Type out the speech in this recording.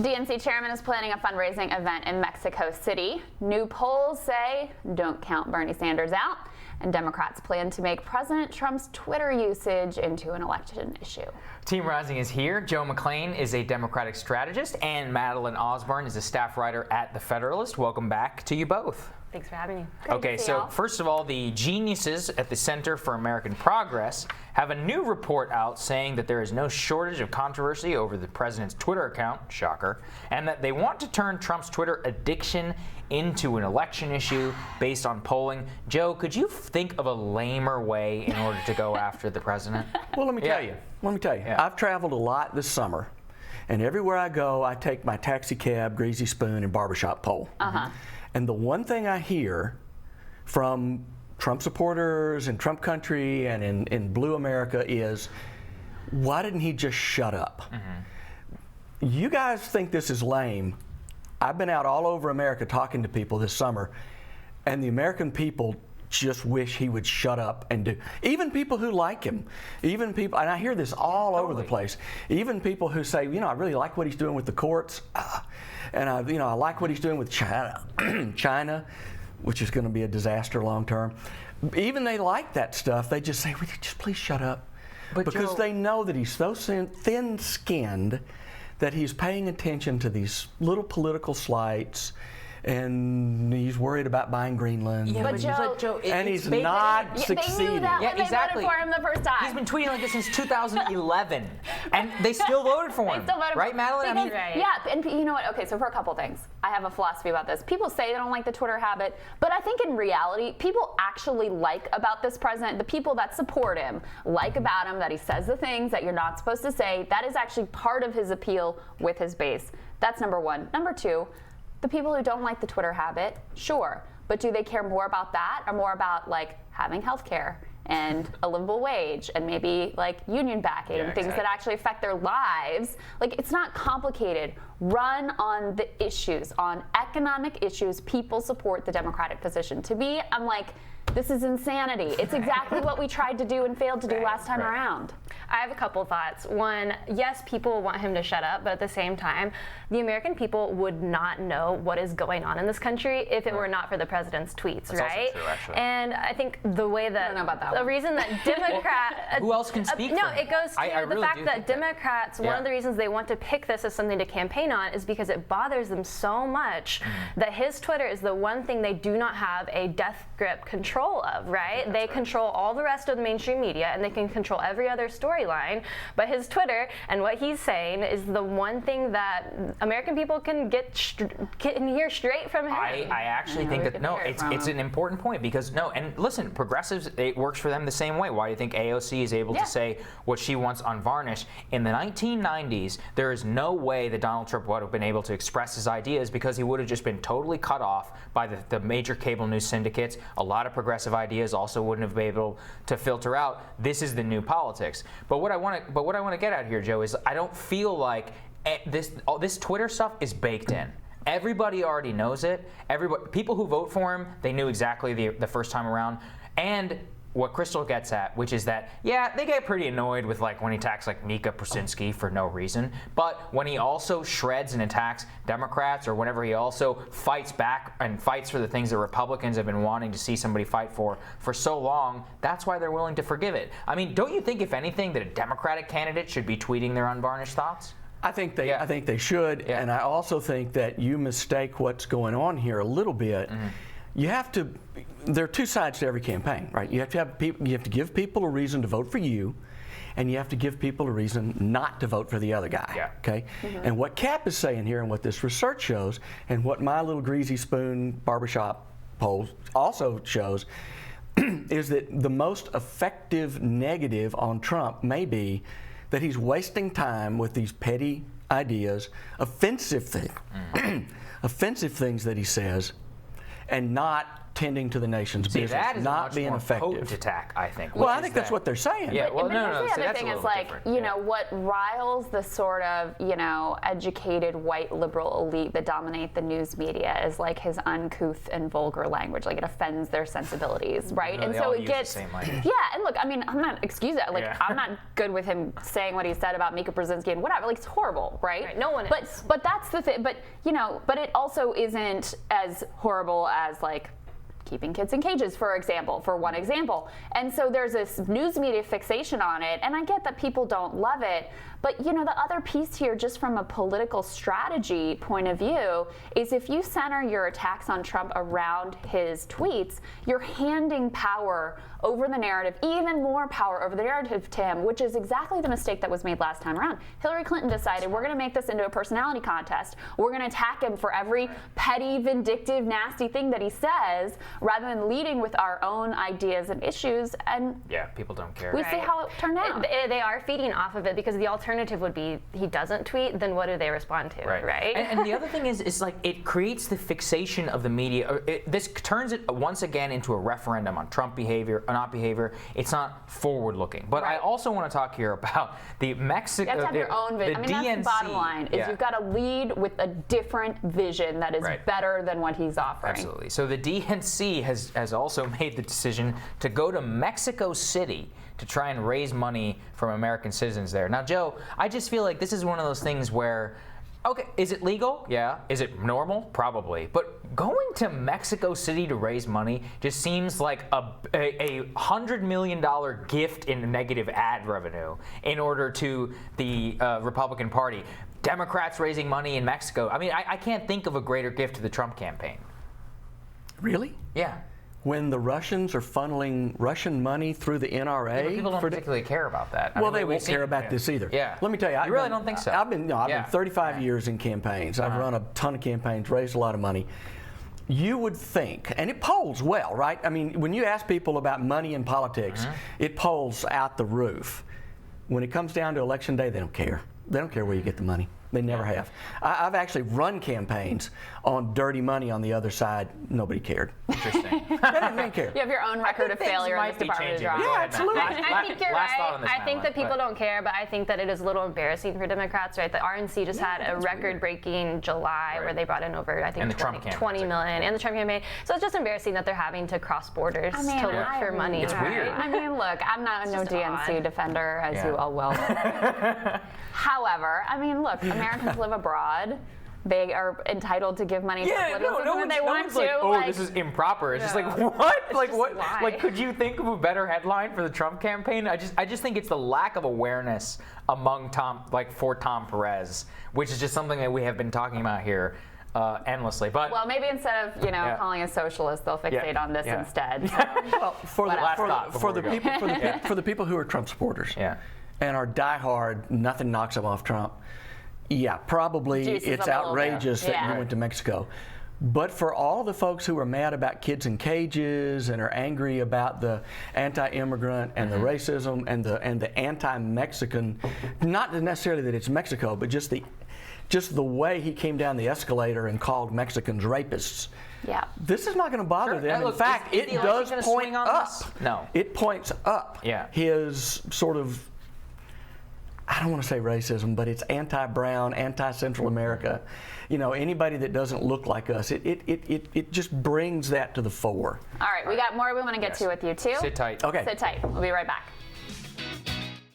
DNC chairman is planning a fundraising event in Mexico City. New polls say don't count Bernie Sanders out. And Democrats plan to make President Trump's Twitter usage into an election issue. Team Rising is here. Joe McClain is a Democratic strategist, and Madeline Osborne is a staff writer at The Federalist. Welcome back to you both. Thanks for having me. Okay, so first of all, the geniuses at the Center for American Progress have a new report out saying that there is no shortage of controversy over the president's Twitter account, shocker, and that they want to turn Trump's Twitter addiction into an election issue based on polling. Joe, could you think of a lamer way in order to go after the president? Well, let me tell you. Yeah. I've traveled a lot this summer, and everywhere I go, I take my taxi cab, greasy spoon, and barbershop pole. And the one thing I hear from Trump supporters in Trump country and in Blue America is, why didn't he just shut up? You guys think this is lame. I've been out all over America talking to people this summer, and the American people just wish he would shut up and do. Even people who like him, even people, and I hear this all over the place, even people who say, you know, I really like what he's doing with the courts, and I like what he's doing with China, which is going to be a disaster long term. Even they like that stuff. They just say, would you just please shut up? But because Joe, they know that he's so thin-skinned that he's paying attention to these little political slights, and he's worried about buying Greenland. Yeah, but Joe, and he's not They succeeding. knew that when they voted for him the first time. He's been tweeting like this since 2011, and they still voted for him. They still voted right, for Madeline? him. Yeah, and you know what? Okay, so for a couple things, I have a philosophy about this. People say they don't like the Twitter habit, but I think in reality, people actually like about this president, the people that support him, like about him that he says the things that you're not supposed to say. That is actually part of his appeal with his base. That's number one. Number two, the people who don't like the Twitter habit, sure, but do they care more about that or more about like having health care and a livable wage and maybe like union backing and things that actually affect their lives? Like, it's not complicated. Run on the issues, on economic issues. People support the Democratic position. To me, I'm like, this is insanity. It's exactly what we tried to do and failed to do last time around. I have a couple thoughts. One, yes, people want him to shut up, but at the same time, the American people would not know what is going on in this country if it were not for the president's tweets, That's right? also true, actually. And I think the way that, I don't know about that the one. reason that Democrat, Who else can speak no, for him? it goes to I the really fact do that think that. Democrats, one of the reasons they want to pick this as something to campaign on is because it bothers them so much that his Twitter is the one thing they do not have a death grip control of, right? They control all the rest of the mainstream media and they can control every other storyline, but his Twitter and what he's saying is the one thing that American people can can hear straight from him. I actually think that, no, it's an important point because, no, and listen, progressives, it works for them the same way. Why do you think AOC is able to say what she wants unvarnished? In the 1990s, there is no way that Donald Trump would have been able to express his ideas because he would have just been totally cut off by the major cable news syndicates. A lot of progressive ideas also wouldn't have been able to filter out. This is the new politics. But what I want to get at here, Joe, is I don't feel like this Twitter stuff is baked in. Everybody already knows it. People who vote for him, they knew exactly the first time around. And what Crystal gets at, which is that, yeah, they get pretty annoyed with like when he attacks like Mika Brzezinski for no reason. But when he also shreds and attacks Democrats, or whenever he also fights back and fights for the things that Republicans have been wanting to see somebody fight for so long, that's why they're willing to forgive it. I mean, don't you think, if anything, that a Democratic candidate should be tweeting their unvarnished thoughts? I think they should, and I also think that you mistake what's going on here a little bit. You have to. There are two sides to every campaign, right? You have to have people. You have to give people a reason to vote for you, and you have to give people a reason not to vote for the other guy. Yeah. Okay. And what Cap is saying here, and what this research shows, and what my little greasy spoon barbershop poll also shows, is that the most effective negative on Trump may be that he's wasting time with these petty ideas, offensive things that he says, and not tending to the nation's business, that is not a much being more effective. potent attack, I think. Well, I think that's what they're saying. Yeah, well, But no. the See, other that's thing a is, little like, different. you know, what riles the sort of, you know, educated white liberal elite that dominate the news media is like his uncouth and vulgar language. Like, it offends their sensibilities, right? No, and they so all it use gets the same language. yeah. And look, I mean, I'm not excuse it. Like, Yeah. I'm not good with him saying what he said about Mika Brzezinski and whatever. Like, it's horrible, right? No one is. But that's the thing. But you know, but it also isn't as horrible as like keeping kids in cages, for one example. And so there's this news media fixation on it, and I get that people don't love it, but you know, the other piece here, just from a political strategy point of view, is if you center your attacks on Trump around his tweets, you're handing power over the narrative, even more power over the narrative to him, which is exactly the mistake that was made last time around. Hillary Clinton decided, we're going to make this into a personality contest. We're going to attack him for every petty, vindictive, nasty thing that he says, rather than leading with our own ideas and issues. And Yeah, people don't care. we see how it turned out. They are feeding off of it, because the alternative would be he doesn't tweet, then what do they respond to, right? And the other thing is like it creates the fixation of the media. This turns it once again into a referendum on Trump behavior or not behavior. It's not forward-looking. But I also want to talk here about the Mexico. You have to have your own vision. I mean, that's the bottom line, is you've got to lead with a different vision that is better than what he's offering. Absolutely. So the DNC has also made the decision to go to Mexico City to try and raise money from American citizens there. Now, Joe, I just feel like this is one of those things where, okay, is it legal? Yeah. Is it normal? Probably. But going to Mexico City to raise money just seems like a $100 million gift in negative ad revenue in order to the Republican Party. Democrats raising money in Mexico. I mean, I can't think of a greater gift to the Trump campaign. Really? Yeah. When the Russians are funneling Russian money through the NRA? Yeah, but people don't particularly care about that. Well, they won't care about this either. Yeah. Let me tell you, You really don't think so? I've been 35 years in campaigns. I've run a ton of campaigns, raised a lot of money. You would think, and it polls well, right? I mean, when you ask people about money in politics, it polls out the roof. When it comes down to election day, they don't care. They don't care where you get the money. They never have. I've actually run campaigns on dirty money on the other side. Nobody cared. Interesting. They didn't care. You have your own record of failure in this Department of Justice. Yeah, absolutely. I think you're right. I think that people don't. don't care, but I think that it is a little embarrassing for Democrats, right? The RNC just had a record-breaking July where they brought in over, I think, 20 million in the Trump campaign. So it's just embarrassing that they're having to cross borders to look for money. It's weird. I mean, look, I'm not no DNC odd. defender, as you all well know. However, I mean, look, Americans live abroad. They are entitled to give money to political when they want to. Like, oh, this is improper. It's just like, what? Like, what? why? Like, could you think of a better headline for the Trump campaign? I just think it's the lack of awareness among for Tom Perez, which is just something that we have been talking about here endlessly. But well, maybe instead of calling us socialists, they'll fixate on this instead. So. Well, for the people who are Trump supporters, and are diehard, nothing knocks them off Trump. Yeah, probably it's outrageous that you went to Mexico. But for all the folks who are mad about kids in cages and are angry about the anti-immigrant and the racism and the anti-Mexican, not necessarily that it's Mexico, but just the way he came down the escalator and called Mexicans rapists. Yeah. This is not going to bother them. In fact, it does point up. No. It points up. Yeah. His sort of, I don't want to say racism, but it's anti-brown, anti-Central America. You know, anybody that doesn't look like us, it just brings that to the fore. All right, we got more we want to get to with you too. Sit tight. Okay. Sit tight. We'll be right back.